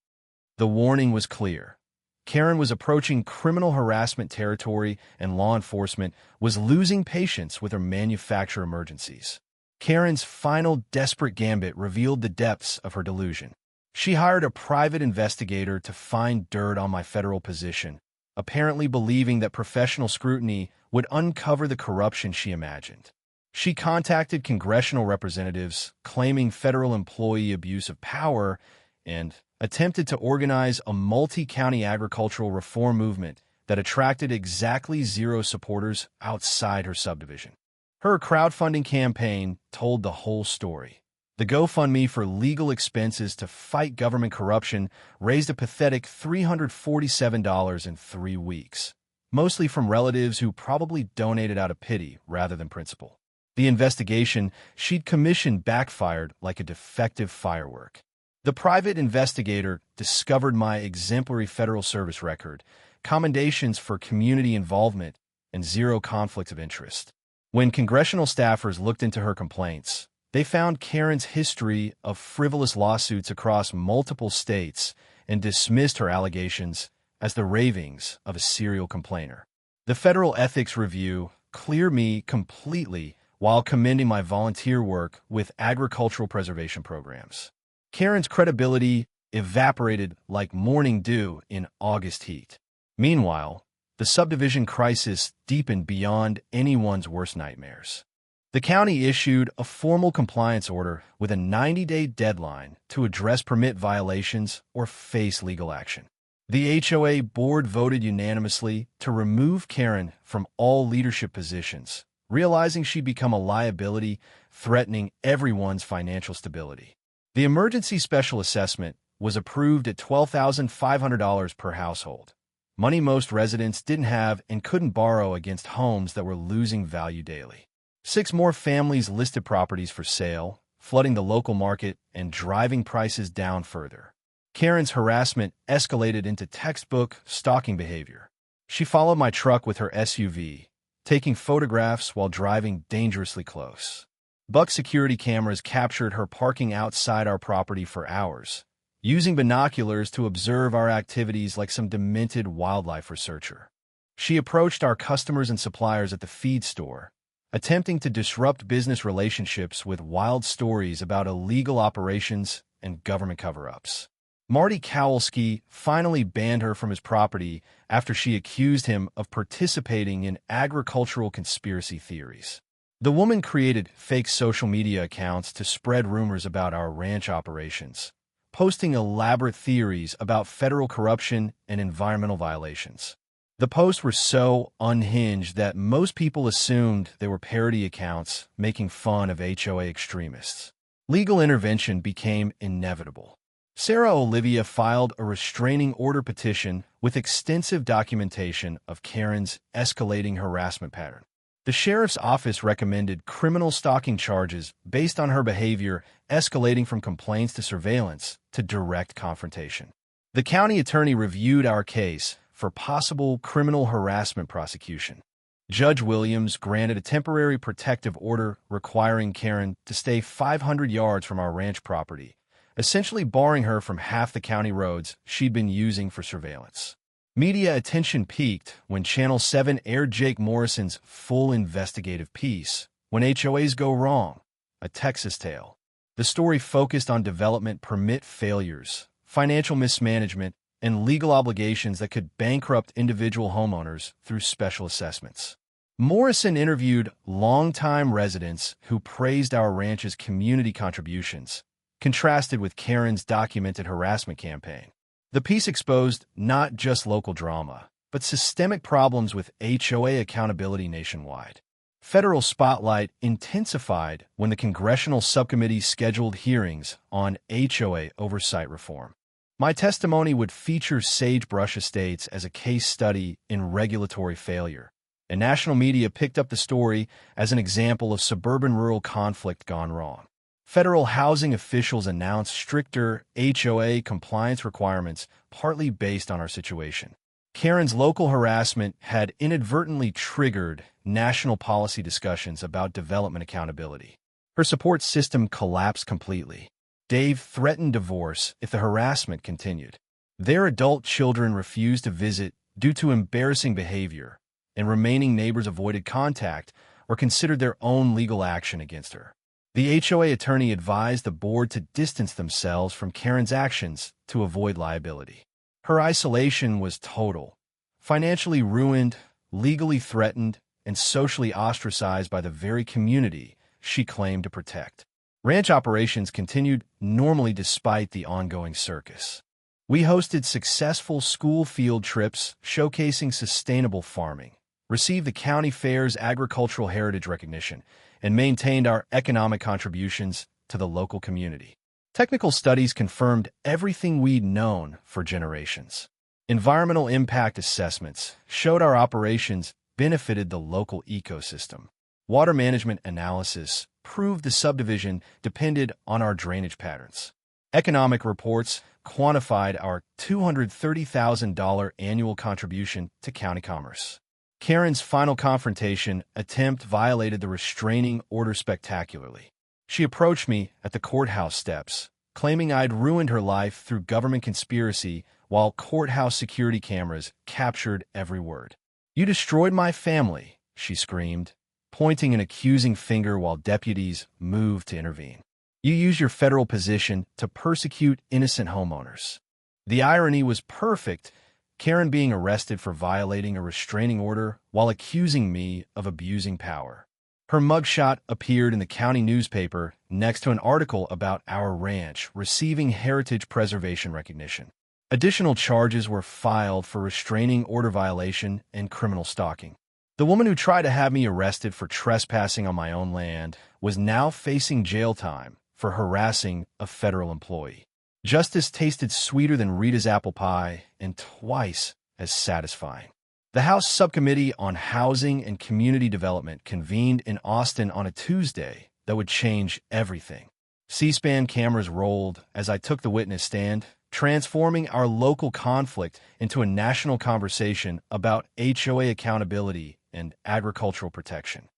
The warning was clear. Karen was approaching criminal harassment territory, and law enforcement was losing patience with her manufactured emergencies. Karen's final desperate gambit revealed the depths of her delusion. She hired a private investigator to find dirt on my federal position, apparently believing that professional scrutiny would uncover the corruption she imagined. She contacted congressional representatives claiming federal employee abuse of power and attempted to organize a multi-county agricultural reform movement that attracted exactly 0 supporters outside her subdivision. Her crowdfunding campaign told the whole story. The GoFundMe for legal expenses to fight government corruption raised a pathetic $347 in 3 weeks, mostly from relatives who probably donated out of pity rather than principle. The investigation she'd commissioned backfired like a defective firework. The private investigator discovered my exemplary federal service record, commendations for community involvement, and 0 conflicts of interest. When congressional staffers looked into her complaints, they found Karen's history of frivolous lawsuits across multiple states and dismissed her allegations as the ravings of a serial complainer. The Federal Ethics Review cleared me completely while commending my volunteer work with agricultural preservation programs. Karen's credibility evaporated like morning dew in August heat. Meanwhile, the subdivision crisis deepened beyond anyone's worst nightmares. The county issued a formal compliance order with a 90-day deadline to address permit violations or face legal action. The HOA board voted unanimously to remove Karen from all leadership positions, realizing she'd become a liability threatening everyone's financial stability. The emergency special assessment was approved at $12,500 per household, money most residents didn't have and couldn't borrow against homes that were losing value daily. 6 more families listed properties for sale, flooding the local market and driving prices down further. Karen's harassment escalated into textbook stalking behavior. She followed my truck with her SUV, taking photographs while driving dangerously close. Buck security cameras captured her parking outside our property for hours, using binoculars to observe our activities like some demented wildlife researcher. She approached our customers and suppliers at the feed store, attempting to disrupt business relationships with wild stories about illegal operations and government cover-ups. Marty Kowalski finally banned her from his property after she accused him of participating in agricultural conspiracy theories. The woman created fake social media accounts to spread rumors about our ranch operations, posting elaborate theories about federal corruption and environmental violations. The posts were so unhinged that most people assumed they were parody accounts making fun of HOA extremists. Legal intervention became inevitable. Sarah Olivia filed a restraining order petition with extensive documentation of Karen's escalating harassment pattern. The sheriff's office recommended criminal stalking charges based on her behavior, escalating from complaints to surveillance to direct confrontation. The county attorney reviewed our case for possible criminal harassment prosecution. Judge Williams granted a temporary protective order requiring Karen to stay 500 yards from our ranch property, essentially barring her from half the county roads she'd been using for surveillance. Media attention peaked when Channel 7 aired Jake Morrison's full investigative piece, When HOAs Go Wrong, a Texas Tale. The story focused on development permit failures, financial mismanagement, and legal obligations that could bankrupt individual homeowners through special assessments. Morrison interviewed longtime residents who praised our ranch's community contributions, contrasted with Karen's documented harassment campaign. The piece exposed not just local drama, but systemic problems with HOA accountability nationwide. Federal spotlight intensified when the congressional subcommittee scheduled hearings on HOA oversight reform. My testimony would feature Sagebrush Estates as a case study in regulatory failure, and national media picked up the story as an example of suburban-rural conflict gone wrong. Federal housing officials announced stricter HOA compliance requirements, partly based on our situation. Karen's local harassment had inadvertently triggered national policy discussions about development accountability. Her support system collapsed completely. Dave threatened divorce if the harassment continued. Their adult children refused to visit due to embarrassing behavior, and remaining neighbors avoided contact or considered their own legal action against her. The HOA attorney advised the board to distance themselves from Karen's actions to avoid liability. Her isolation was total. Financially ruined, legally threatened, and socially ostracized by the very community she claimed to protect. Ranch operations continued normally despite the ongoing circus. We hosted successful school field trips showcasing sustainable farming, received the county fair's agricultural heritage recognition, and maintained our economic contributions to the local community. Technical studies confirmed everything we'd known for generations. Environmental impact assessments showed our operations benefited the local ecosystem. Water management analysis proved the subdivision depended on our drainage patterns. Economic reports quantified our $230,000 annual contribution to county commerce. Karen's final confrontation attempt violated the restraining order spectacularly. She approached me at the courthouse steps, claiming I'd ruined her life through government conspiracy while courthouse security cameras captured every word. "You destroyed my family," she screamed, pointing an accusing finger while deputies moved to intervene. "You used your federal position to persecute innocent homeowners." The irony was perfect, Karen being arrested for violating a restraining order while accusing me of abusing power. Her mugshot appeared in the county newspaper next to an article about our ranch receiving heritage preservation recognition. Additional charges were filed for restraining order violation and criminal stalking. The woman who tried to have me arrested for trespassing on my own land was now facing jail time for harassing a federal employee. Justice tasted sweeter than Rita's apple pie and twice as satisfying. The House Subcommittee on Housing and Community Development convened in Austin on a Tuesday that would change everything. C-SPAN cameras rolled as I took the witness stand, transforming our local conflict into a national conversation about HOA accountability and agricultural protection.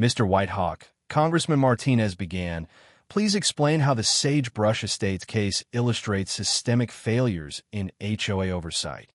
"Mr. Whitehawk," Congressman Martinez began, "please explain how the Sagebrush Estates case illustrates systemic failures in HOA oversight."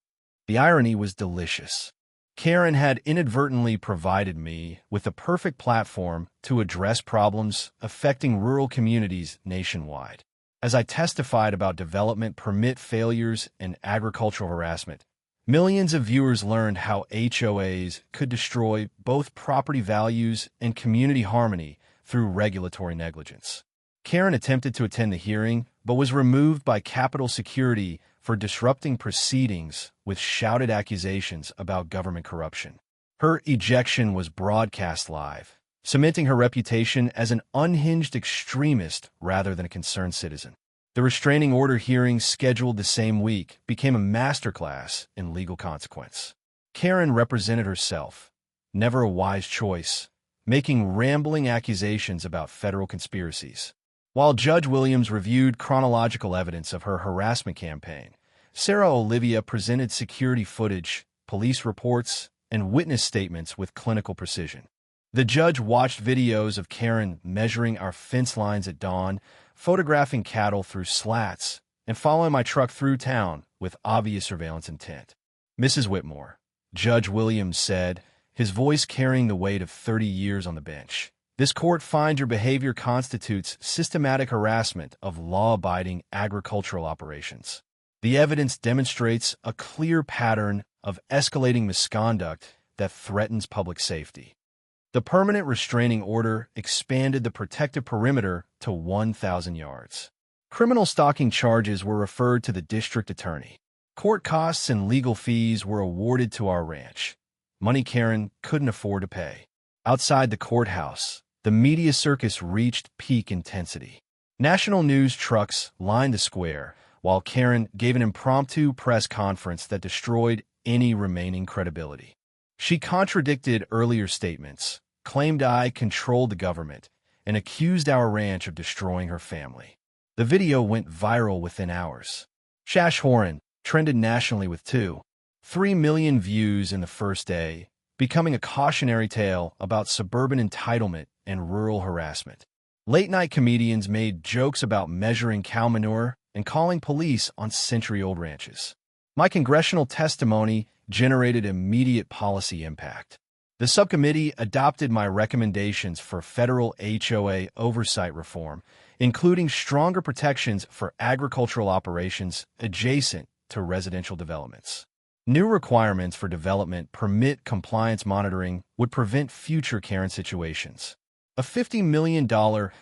The irony was delicious. Karen had inadvertently provided me with the perfect platform to address problems affecting rural communities nationwide. As I testified about development permit failures and agricultural harassment, millions of viewers learned how HOAs could destroy both property values and community harmony through regulatory negligence. Karen attempted to attend the hearing, but was removed by Capitol Security for disrupting proceedings with shouted accusations about government corruption. Her ejection was broadcast live, cementing her reputation as an unhinged extremist rather than a concerned citizen. The restraining order hearing scheduled the same week became a masterclass in legal consequence. Karen represented herself, never a wise choice, making rambling accusations about federal conspiracies. While Judge Williams reviewed chronological evidence of her harassment campaign, Sarah Olivia presented security footage, police reports, and witness statements with clinical precision. The judge watched videos of Karen measuring our fence lines at dawn, photographing cattle through slats, and following my truck through town with obvious surveillance intent. Mrs. Whitmore, Judge Williams said, his voice carrying the weight of 30 years on the bench, this court finds your behavior constitutes systematic harassment of law-abiding agricultural operations. The evidence demonstrates a clear pattern of escalating misconduct that threatens public safety. The permanent restraining order expanded the protective perimeter to 1,000 yards. Criminal stalking charges were referred to the district attorney. Court costs and legal fees were awarded to our ranch, money Karen couldn't afford to pay. Outside the courthouse, the media circus reached peak intensity. National news trucks lined the square, while Karen gave an impromptu press conference that destroyed any remaining credibility. She contradicted earlier statements, claimed I controlled the government, and accused our ranch of destroying her family. The video went viral within hours. Shash Horan trended nationally with 2.3 million views in the first day, becoming a cautionary tale about suburban entitlement and rural harassment. Late-night comedians made jokes about measuring cow manure and calling police on century-old ranches. My congressional testimony generated immediate policy impact. The subcommittee adopted my recommendations for federal HOA oversight reform, including stronger protections for agricultural operations adjacent to residential developments. New requirements for development permit compliance monitoring would prevent future Karen situations. A $50 million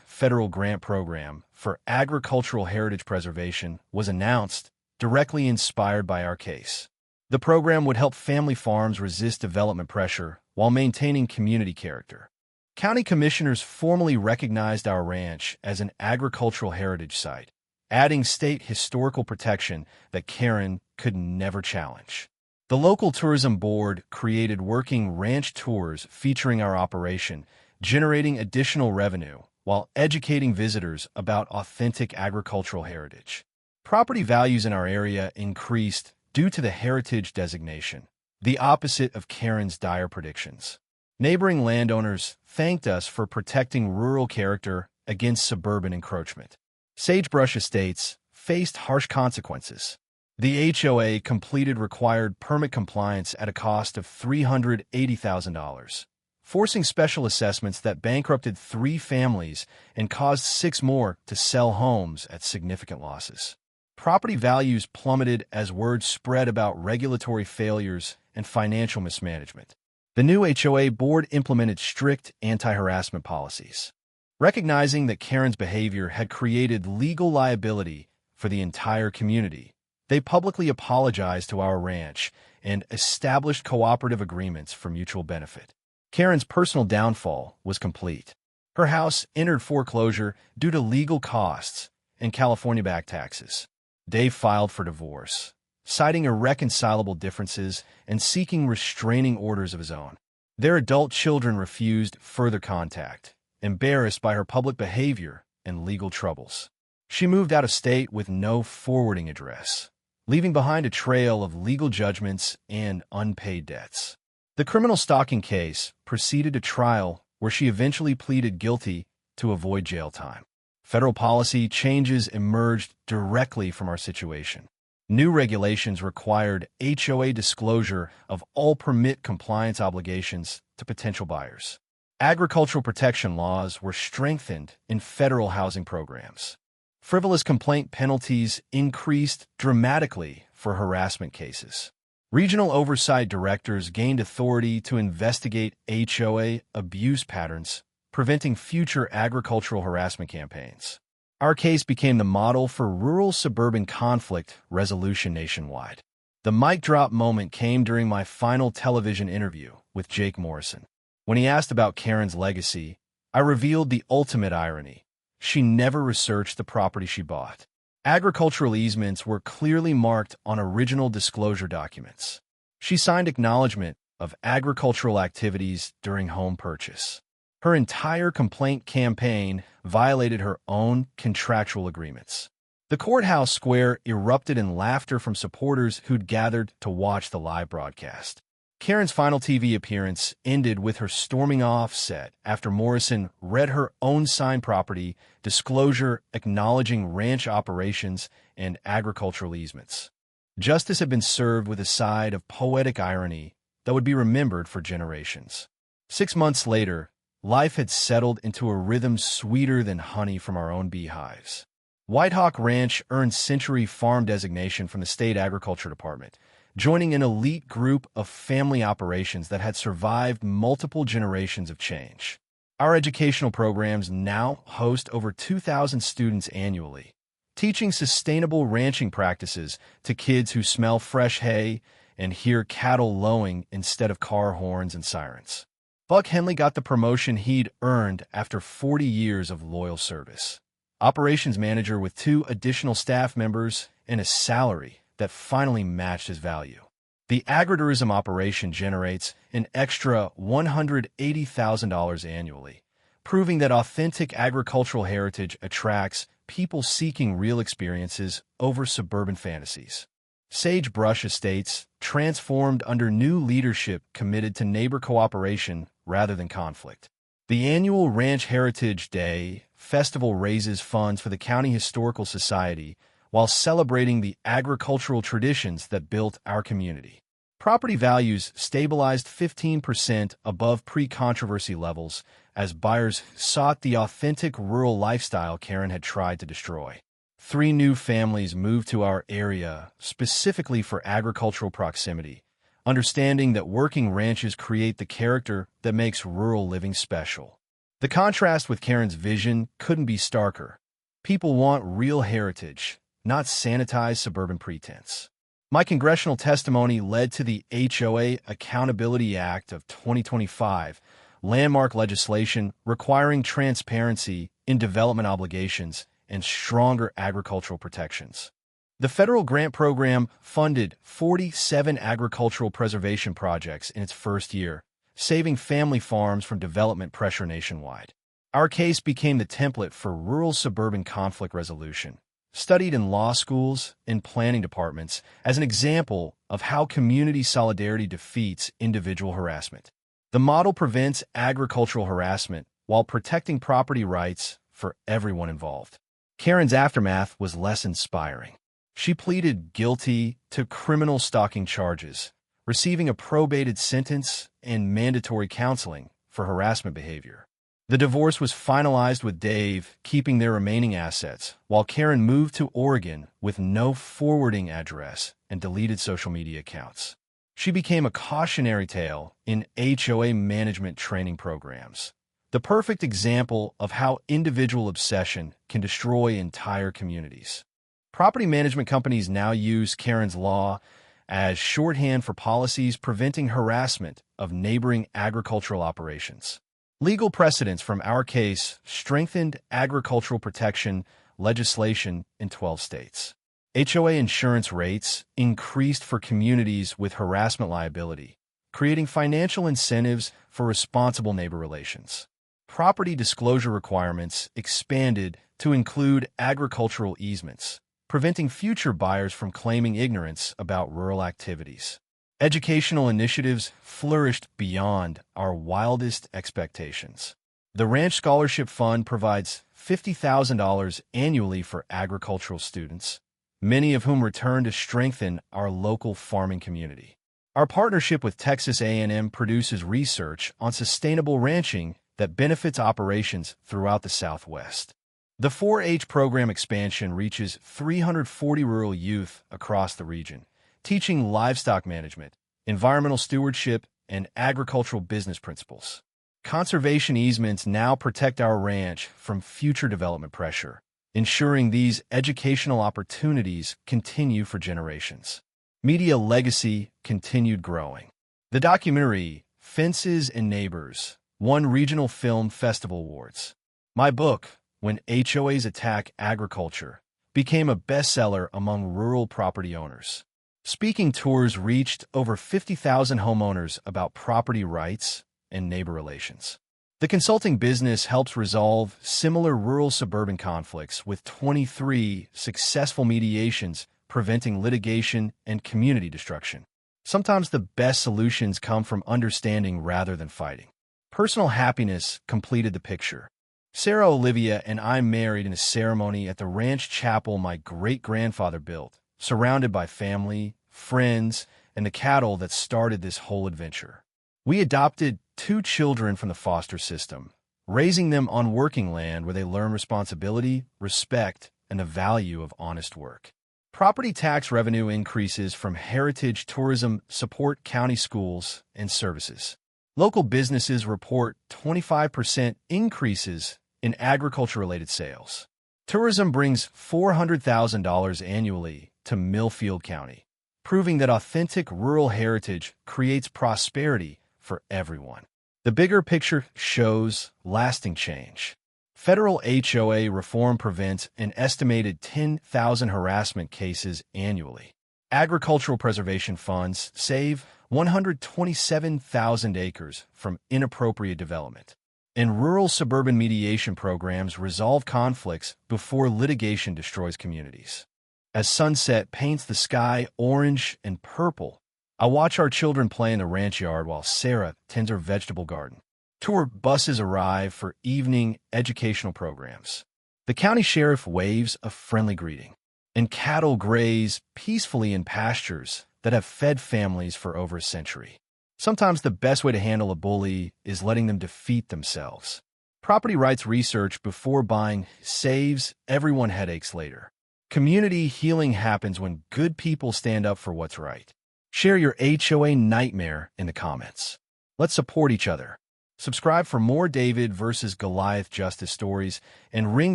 federal grant program for agricultural heritage preservation was announced, directly inspired by our case. The program would help family farms resist development pressure while maintaining community character. County commissioners formally recognized our ranch as an agricultural heritage site, adding state historical protection that Karen could never challenge. The local tourism board created working ranch tours featuring our operation, generating additional revenue while educating visitors about authentic agricultural heritage. Property values in our area increased due to the heritage designation, the opposite of Karen's dire predictions. Neighboring landowners thanked us for protecting rural character against suburban encroachment. Sagebrush estates faced harsh consequences. The HOA completed required permit compliance at a cost of $380,000, forcing special assessments that bankrupted 3 families and caused 6 more to sell homes at significant losses. Property values plummeted as word spread about regulatory failures and financial mismanagement. The new HOA board implemented strict anti-harassment policies. Recognizing that Karen's behavior had created legal liability for the entire community, they publicly apologized to our ranch and established cooperative agreements for mutual benefit. Karen's personal downfall was complete. Her house entered foreclosure due to legal costs and California back taxes. Dave filed for divorce, citing irreconcilable differences and seeking restraining orders of his own. Their adult children refused further contact, embarrassed by her public behavior and legal troubles. She moved out of state with no forwarding address, leaving behind a trail of legal judgments and unpaid debts. The criminal stalking case proceeded to trial, where she eventually pleaded guilty to avoid jail time. Federal policy changes emerged directly from our situation. New regulations required HOA disclosure of all permit compliance obligations to potential buyers. Agricultural protection laws were strengthened in federal housing programs. Frivolous complaint penalties increased dramatically for harassment cases. Regional oversight directors gained authority to investigate HOA abuse patterns, preventing future agricultural harassment campaigns. Our case became the model for rural-suburban conflict resolution nationwide. The mic drop moment came during my final television interview with Jake Morrison. When he asked about Karen's legacy, I revealed the ultimate irony. She never researched the property she bought. Agricultural easements were clearly marked on original disclosure documents. She signed acknowledgement of agricultural activities during home purchase. Her entire complaint campaign violated her own contractual agreements. The courthouse square erupted in laughter from supporters who'd gathered to watch the live broadcast. Karen's final TV appearance ended with her storming off set after Morrison read her own signed property disclosure acknowledging ranch operations and agricultural easements. Justice had been served with a side of poetic irony that would be remembered for generations. 6 months later, life had settled into a rhythm sweeter than honey from our own beehives. Whitehawk Ranch earned Century Farm designation from the state agriculture department, joining an elite group of family operations that had survived multiple generations of change. Our educational programs now host over 2,000 students annually, teaching sustainable ranching practices to kids who smell fresh hay and hear cattle lowing instead of car horns and sirens. Buck Henley got the promotion he'd earned after 40 years of loyal service. Operations manager with 2 additional staff members and a salary that finally matched his value. The agritourism operation generates an extra $180,000 annually, proving that authentic agricultural heritage attracts people seeking real experiences over suburban fantasies. Sagebrush Estates transformed under new leadership committed to neighbor cooperation rather than conflict. The annual Ranch Heritage Day festival raises funds for the County Historical Society while celebrating the agricultural traditions that built our community. Property values stabilized 15% above pre-controversy levels as buyers sought the authentic rural lifestyle Karen had tried to destroy. 3 new families moved to our area specifically for agricultural proximity, understanding that working ranches create the character that makes rural living special. The contrast with Karen's vision couldn't be starker. People want real heritage, not sanitized suburban pretense. My congressional testimony led to the HOA Accountability Act of 2025, landmark legislation requiring transparency in development obligations and stronger agricultural protections. The federal grant program funded 47 agricultural preservation projects in its first year, saving family farms from development pressure nationwide. Our case became the template for rural suburban conflict resolution, studied in law schools and planning departments as an example of how community solidarity defeats individual harassment. The model prevents agricultural harassment while protecting property rights for everyone involved. Karen's aftermath was less inspiring. She pleaded guilty to criminal stalking charges, receiving a probated sentence and mandatory counseling for harassment behavior. The divorce was finalized with Dave keeping their remaining assets, while Karen moved to Oregon with no forwarding address and deleted social media accounts. She became a cautionary tale in HOA management training programs, the perfect example of how individual obsession can destroy entire communities. Property management companies now use Karen's law as shorthand for policies preventing harassment of neighboring agricultural operations. Legal precedents from our case strengthened agricultural protection legislation in 12 states. HOA insurance rates increased for communities with harassment liability, creating financial incentives for responsible neighbor relations. Property disclosure requirements expanded to include agricultural easements, preventing future buyers from claiming ignorance about rural activities. Educational initiatives flourished beyond our wildest expectations. The Ranch Scholarship Fund provides $50,000 annually for agricultural students, many of whom return to strengthen our local farming community. Our partnership with Texas A&M produces research on sustainable ranching that benefits operations throughout the Southwest. The 4-H program expansion reaches 340 rural youth across the region, teaching livestock management, environmental stewardship, and agricultural business principles. Conservation easements now protect our ranch from future development pressure, ensuring these educational opportunities continue for generations. Media legacy continued growing. The documentary, Fences and Neighbors, won Regional Film Festival awards. My book, When HOAs Attack Agriculture, became a bestseller among rural property owners. Speaking tours reached over 50,000 homeowners about property rights and neighbor relations. The consulting business helps resolve similar rural-suburban conflicts with 23 successful mediations preventing litigation and community destruction. Sometimes the best solutions come from understanding rather than fighting. Personal happiness completed the picture. Sarah Olivia and I married in a ceremony at the ranch chapel my great-grandfather built, surrounded by family, friends, and the cattle that started this whole adventure. We adopted 2 children from the foster system, raising them on working land where they learn responsibility, respect, and the value of honest work. Property tax revenue increases from heritage tourism support county schools and services. Local businesses report 25% increases in agriculture-related sales. Tourism brings $400,000 annually to Millfield County, proving that authentic rural heritage creates prosperity for everyone. The bigger picture shows lasting change. Federal HOA reform prevents an estimated 10,000 harassment cases annually. Agricultural preservation funds save 127,000 acres from inappropriate development. And rural suburban mediation programs resolve conflicts before litigation destroys communities. As sunset paints the sky orange and purple, I watch our children play in the ranch yard while Sarah tends her vegetable garden. Tour buses arrive for evening educational programs. The county sheriff waves a friendly greeting, and cattle graze peacefully in pastures that have fed families for over a century. Sometimes the best way to handle a bully is letting them defeat themselves. Property rights research before buying saves everyone headaches later. Community healing happens when good people stand up for what's right. Share your HOA nightmare in the comments. Let's support each other. Subscribe for more David versus Goliath justice stories and ring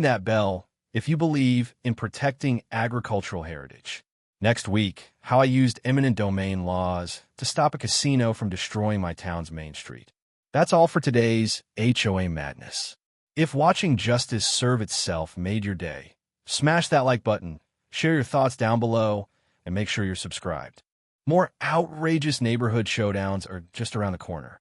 that bell if you believe in protecting agricultural heritage. Next week, how I used eminent domain laws to stop a casino from destroying my town's main street. That's all for today's HOA Madness. If watching justice serve itself made your day, smash that like button, share your thoughts down below, and make sure you're subscribed. More outrageous neighborhood showdowns are just around the corner.